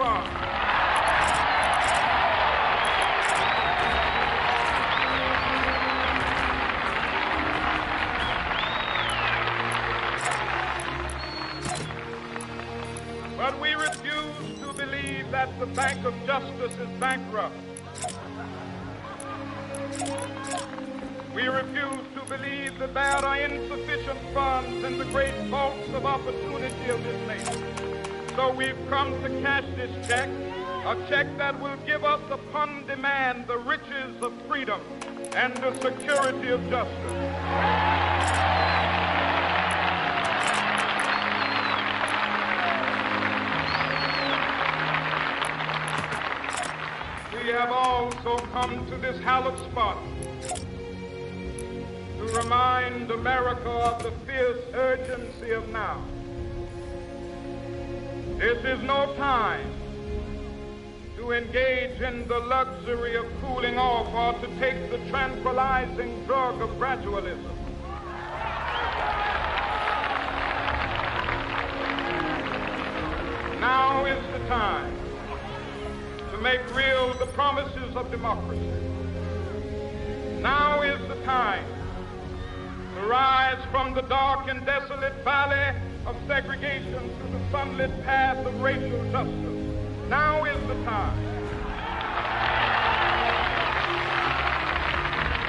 fund. But we refuse to believe that the Bank of Justice is bankrupt. We refuse to believe that there are insufficient funds in the great vaults of opportunity of this nation. So we've come to cash this check, a check that will give us upon demand the riches of freedom and the security of justice. We have also come to this hallowed spot to remind America of the fierce urgency of now. This is no time to engage in the luxury of cooling off or to take the tranquilizing drug of gradualism. Now is the time to make real the promises of democracy. Now is the time to rise from the dark and desolate valley of segregation to the sunlit path of racial justice. Now is the time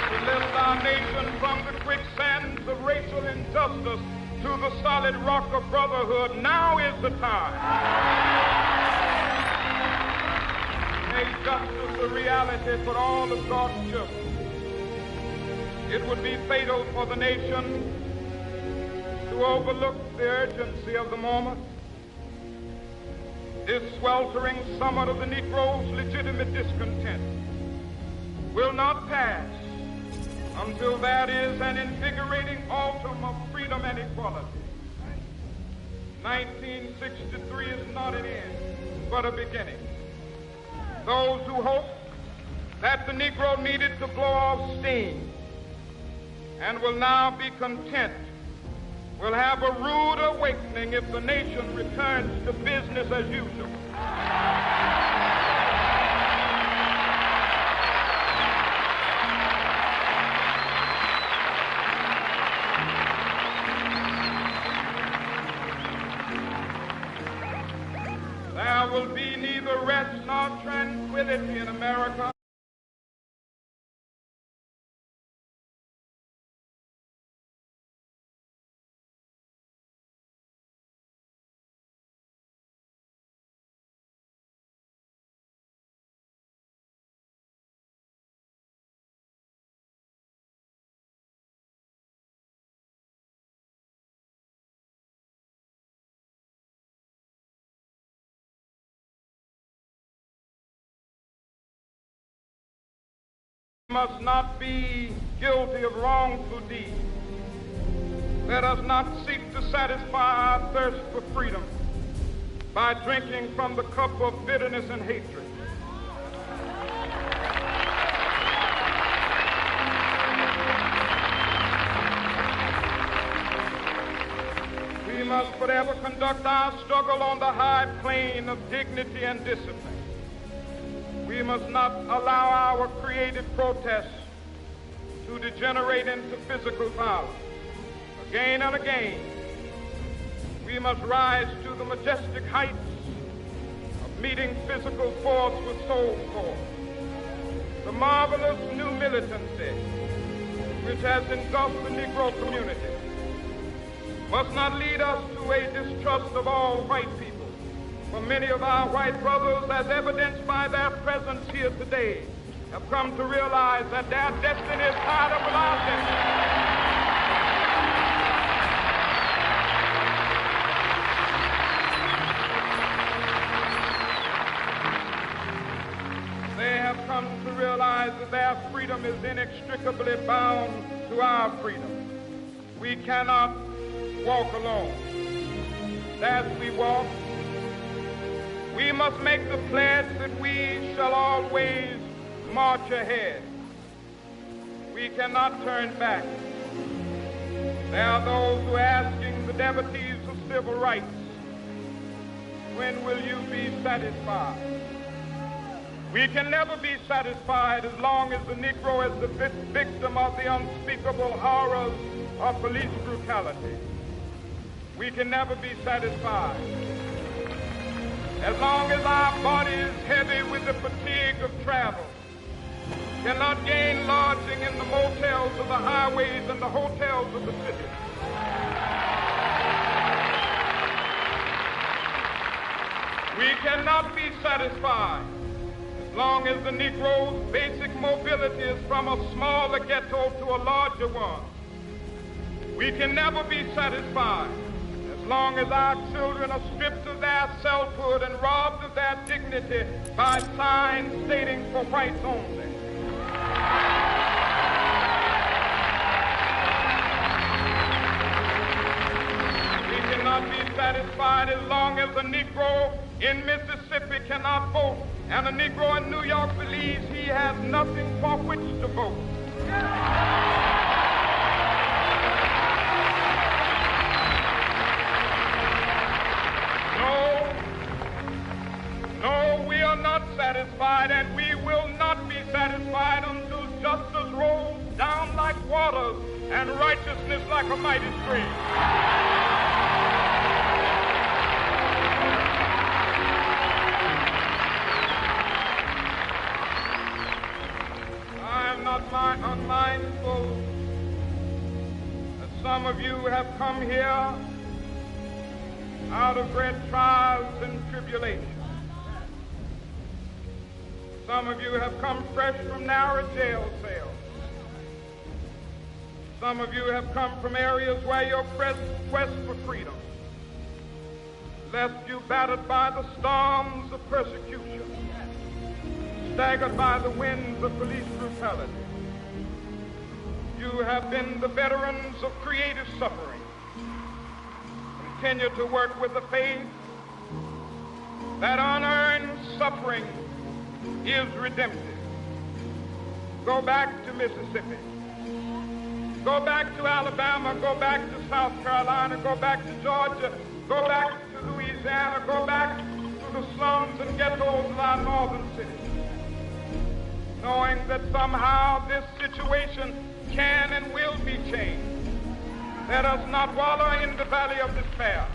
to lift our nation from the quicksands of racial injustice to the solid rock of brotherhood. Now is the time to make justice a reality for all of God's children. It would be fatal for the nation to overlook the urgency of the moment. This sweltering summit of the Negro's legitimate discontent will not pass until there is an invigorating autumn of freedom and equality. 1963 is not an end, but a beginning. Those who hope that the Negro needed to blow off steam and will now be content will have a rude awakening if the nation returns to business as usual. There will be neither rest nor tranquility in America must not be guilty of wrongful deeds. Let us not seek to satisfy our thirst for freedom by drinking from the cup of bitterness and hatred. We must forever conduct our struggle on the high plane of dignity and discipline. We must not allow our creative protests to degenerate into physical violence. Again and again, we must rise to the majestic heights of meeting physical force with soul force. The marvelous new militancy which has engulfed the Negro community must not lead us to a distrust of all white people. For many of our white brothers, as evidenced by their presence here today, have come to realize that their destiny is tied up with our destiny. They have come to realize that their freedom is inextricably bound to our freedom. We cannot walk alone. As we walk, we must make the pledge that we shall always march ahead. We cannot turn back. There are those who are asking the devotees of civil rights when will you be satisfied? We can never be satisfied as long as the Negro is the victim of the unspeakable horrors of police brutality. We can never be satisfied as long as our body is heavy with the fatigue of travel, cannot gain lodging in the motels of the highways and the hotels of the city. We cannot be satisfied as long as the Negro's basic mobility is from a smaller ghetto to a larger one. We can never be satisfied as long as our children are stripped of their selfhood and robbed of their dignity by signs stating for whites only. We cannot be satisfied as long as a Negro in Mississippi cannot vote and a Negro in New York believes he has nothing for which to vote. No, we are not satisfied, and we will not be satisfied until justice rolls down like waters and righteousness like a mighty stream. Unmindful that some of you have come here out of great trials and tribulations. Some of you have come fresh from narrow jail cells. Some of you have come from areas where your quest for freedom left you battered by the storms of persecution, staggered by the winds of police brutality. You have been the veterans of creative suffering. Continue to work with the faith that unearned suffering is redemptive. Go back to Mississippi. Go back to Alabama. Go back to South Carolina. Go back to Georgia. Go back to Louisiana. Go back to the slums and ghettos of our northern cities, knowing that somehow this situation can and will be changed. Let us not wallow in the valley of despair.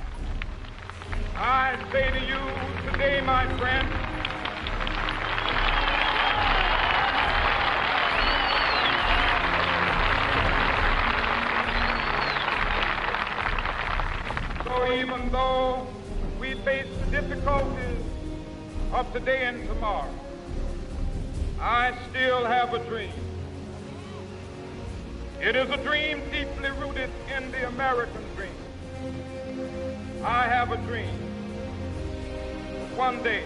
I say to you today, my friend, so even though we face the difficulties of today and tomorrow, I still have a dream. It is a dream deeply rooted in the American dream. I have a dream. One day,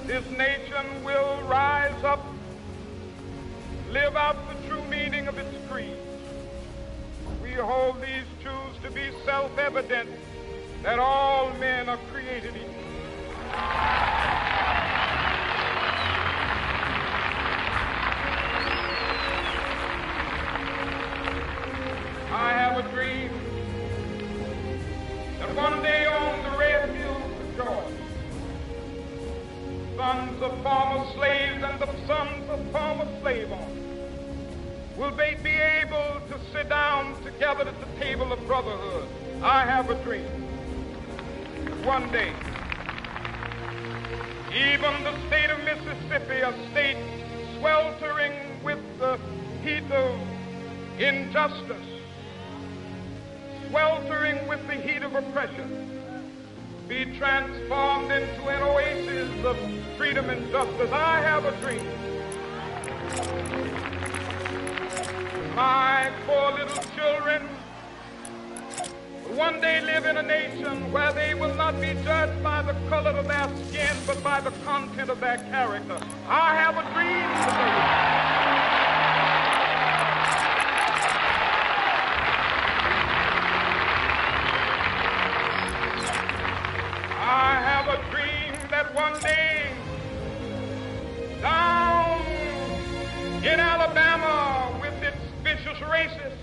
this nation will rise up, live out the true meaning of its creed. We hold these truths to be self-evident, that all men are created equal. I have a dream that one day on the red hills of Georgia, sons of former slaves and the sons of former slave owners will they be able to sit down together at the table of brotherhood. I have a dream that one day, even the state of Mississippi, a state sweltering with the heat of injustice, sweltering with the heat of oppression, be transformed into an oasis of freedom and justice. I have a dream. My poor little children will one day live in a nation where they will not be judged by the color of their skin, but by the content of their character. I have a dream today. I have a dream that one day, down in Alabama, with its vicious racists,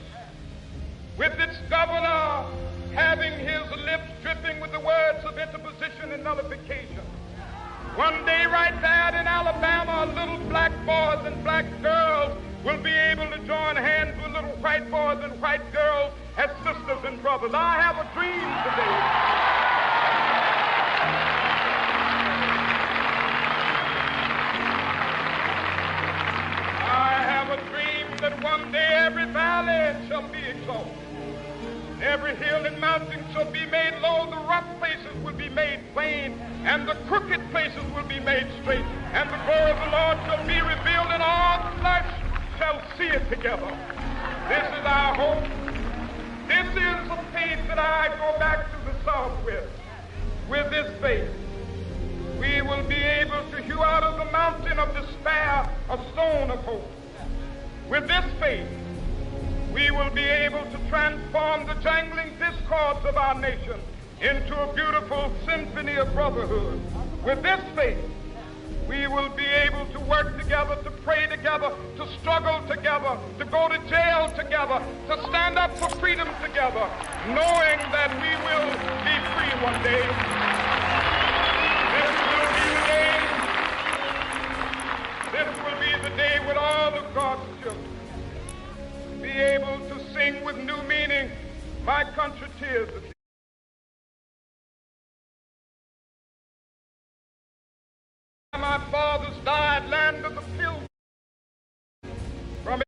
with its governor having his lips dripping with the words of interposition and nullification. One day right there in Alabama, little black boys and black girls will be able to join hands with little white boys and white girls as sisters and brothers. I have a dream today. I have a dream that one day every valley shall be exalted. Every hill and mountain shall be made low, the rough places will be made plain, and the crooked places will be made straight, and the glory of the Lord shall be revealed, and all flesh shall see it together. This is our hope. This is the faith that I go back to the South with. With this faith, we will be able to hew out of the mountain of despair a stone of hope. With this faith, we will be able to transform the jangling discords of our nation into a beautiful symphony of brotherhood. With this faith, we will be able to work together, to pray together, to struggle together, to go to jail together, to stand up for freedom together, knowing that we will be free one day. This will be the day when all of God's children be able to sing with new meaning, my country tears of you. My fathers died, land of the pilgrims. From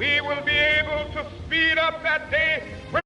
we will be able to speed up that day when